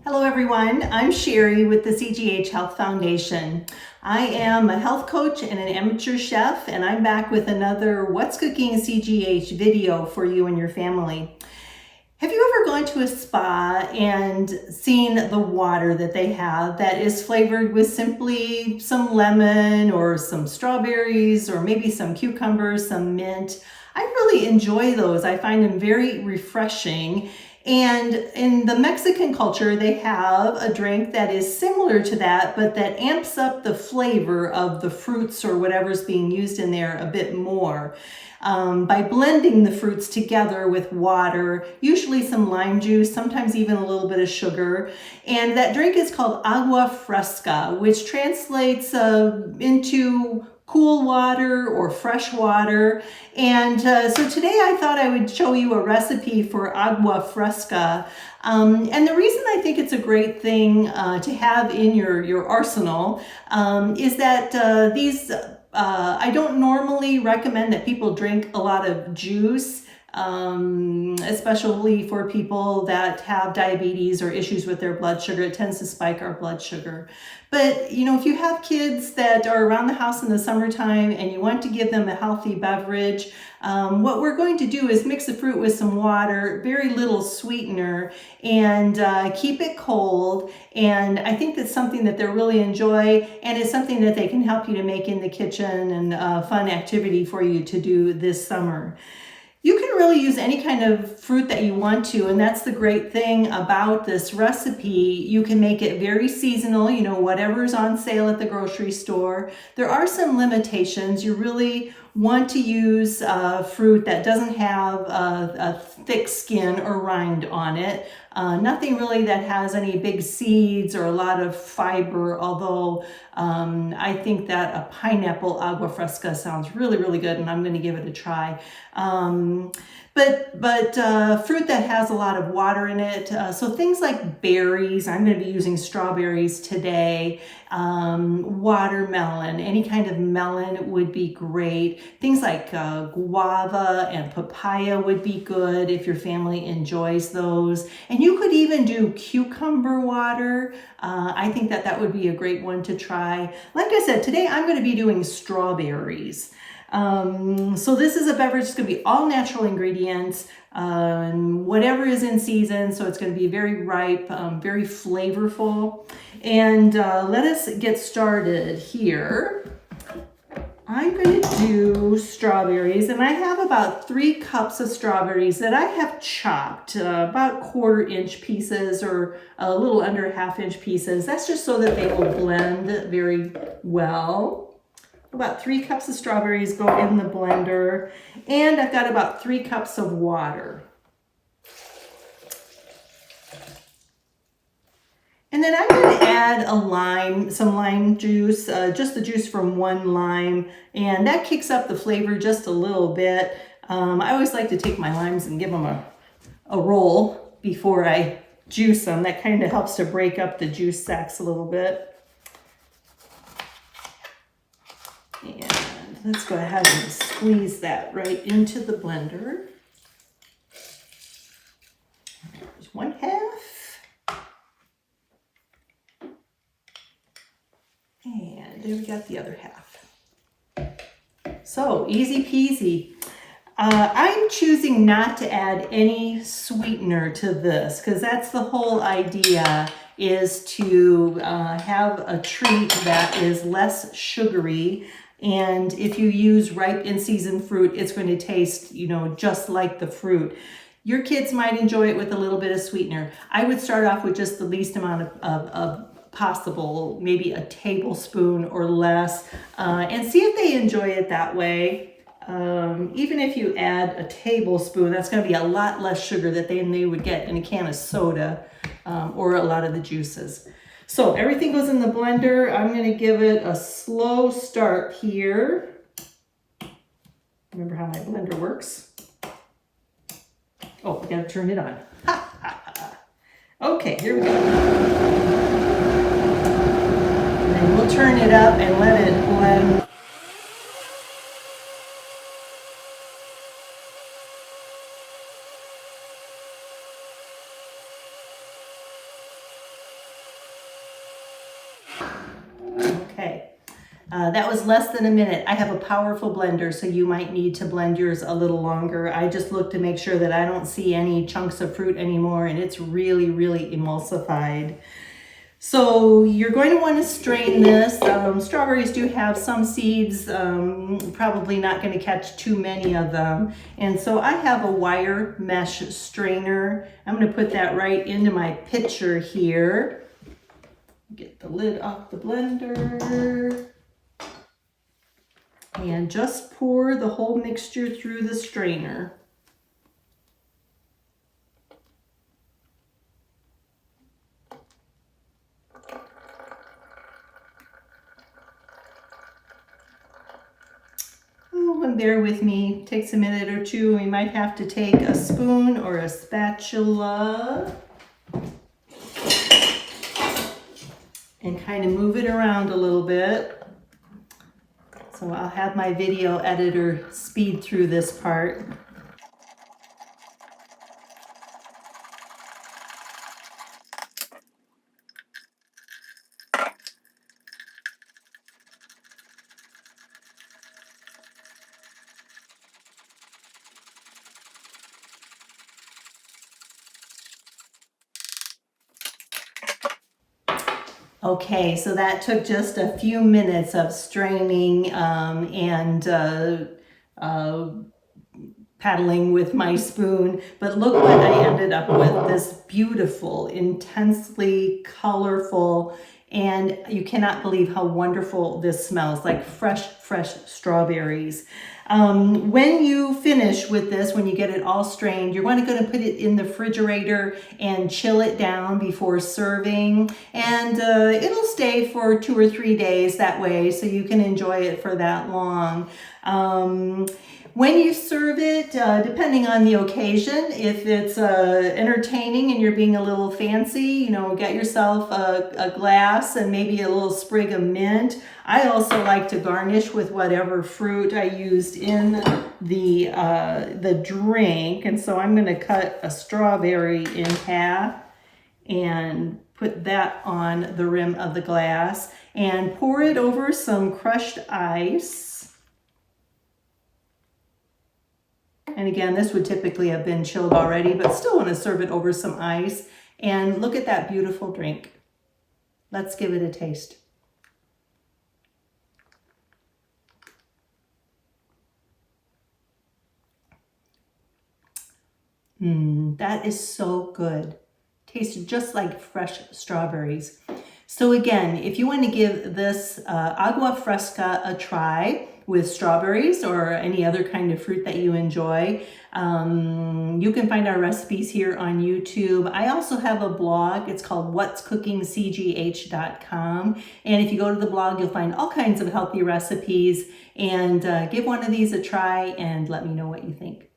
Hello everyone, I'm Sherry with the CGH Health Foundation. I am a health coach and an amateur chef, and I'm back with another What's Cooking CGH video for you and your family. Have you ever gone to a spa and seen the water that they have that is flavored with simply some lemon or some strawberries or maybe some cucumbers, some mint? I really enjoy those. I find them very refreshing. And in the Mexican culture, they have a drink that is similar to that, but that amps up the flavor of the fruits or whatever's being used in there a bit more. By blending the fruits together with water, usually some lime juice, sometimes even a little bit of sugar. And that drink is called Agua Fresca, which translates into cool water or fresh water. And so today I thought I would show you a recipe for Agua Fresca. And the reason I think it's a great thing to have in your arsenal is that I don't normally recommend that people drink a lot of juice, especially for people that have diabetes or issues with their blood sugar. It tends to spike our blood sugar. But, you know, if you have kids that are around the house in the summertime and you want to give them a healthy beverage, what we're going to do is mix the fruit with some water, very little sweetener, and keep it cold. And I think that's something that they'll really enjoy, and it's something that they can help you to make in the kitchen and a fun activity for you to do this summer. You can really use any kind of fruit that you want to, and that's the great thing about this recipe. You can make it very seasonal, you know, whatever's on sale at the grocery store. There are some limitations. You really want to use fruit that doesn't have a thick skin or rind on it. Nothing really that has any big seeds or a lot of fiber, although I think that a pineapple agua fresca sounds really, really good, and I'm going to give it a try. But fruit that has a lot of water in it, so things like berries, I'm going to be using strawberries today, watermelon, any kind of melon would be great. Things like guava and papaya would be good if your family enjoys those. And you could even do cucumber water. I think that would be a great one to try. Like I said, today I'm going to be doing strawberries. So this is a beverage that's going to be all natural ingredients, whatever is in season. So it's going to be very ripe, very flavorful. And let us get started here. I'm going to do strawberries, and I have about 3 cups of strawberries that I have chopped, about 1/4-inch pieces or a little under 1/2-inch pieces. That's just so that they will blend very well. About 3 cups of strawberries go in the blender, and I've got about 3 cups of water. And then I'm going to add some lime juice, just the juice from 1 lime, and that kicks up the flavor just a little bit. I always like to take my limes and give them a roll before I juice them. That kind of helps to break up the juice sacs a little bit. And let's go ahead and squeeze that right into the blender. There's 1/2. And there we got the other 1/2. So easy peasy. I'm choosing not to add any sweetener to this because that's the whole idea, is to have a treat that is less sugary. And if you use ripe in season fruit, it's going to taste, you know, just like the fruit. Your kids might enjoy it with a little bit of sweetener. I would start off with just the least amount of possible, maybe a tablespoon or less, and see if they enjoy it that way. Even if you add a tablespoon, that's going to be a lot less sugar that they would get in a can of soda or a lot of the juices. So everything goes in the blender. I'm going to give it a slow start here. Remember how my blender works? Oh, I got to turn it on. Okay, here we go. And then we'll turn it up and let it blend. That was less than a minute. I have a powerful blender, so you might need to blend yours a little longer. I just look to make sure that I don't see any chunks of fruit anymore, and it's really, really emulsified. So you're going to want to strain this. Strawberries do have some seeds, probably not going to catch too many of them. And so I have a wire mesh strainer. I'm going to put that right into my pitcher here. Get the lid off the blender. And just pour the whole mixture through the strainer. And bear with me, takes a minute or two. We might have to take a spoon or a spatula and kind of move it around a little bit. So I'll have my video editor speed through this part. Okay, so that took just a few minutes of straining and paddling with my spoon, but look what I ended up with, this beautiful, intensely colorful, and you cannot believe how wonderful this smells, like fresh strawberries. When you finish with this, when you get it all strained, you're going to put it in the refrigerator and chill it down before serving, and it'll stay for 2 or 3 days that way, so you can enjoy it for that long. When you serve it, depending on the occasion, if it's entertaining and you're being a little fancy, you know, get yourself a glass and maybe a little sprig of mint. I also like to garnish with whatever fruit I used in the drink. And so I'm going to cut a strawberry in half and put that on the rim of the glass and pour it over some crushed ice. And again, this would typically have been chilled already, but still want to serve it over some ice. And look at that beautiful drink. Let's give it a taste. That is so good. Tastes just like fresh strawberries. So again, if you want to give this Agua Fresca a try with strawberries or any other kind of fruit that you enjoy, you can find our recipes here on YouTube. I also have a blog. It's called whatscookingcgh.com. And if you go to the blog, you'll find all kinds of healthy recipes. And give one of these a try and let me know what you think.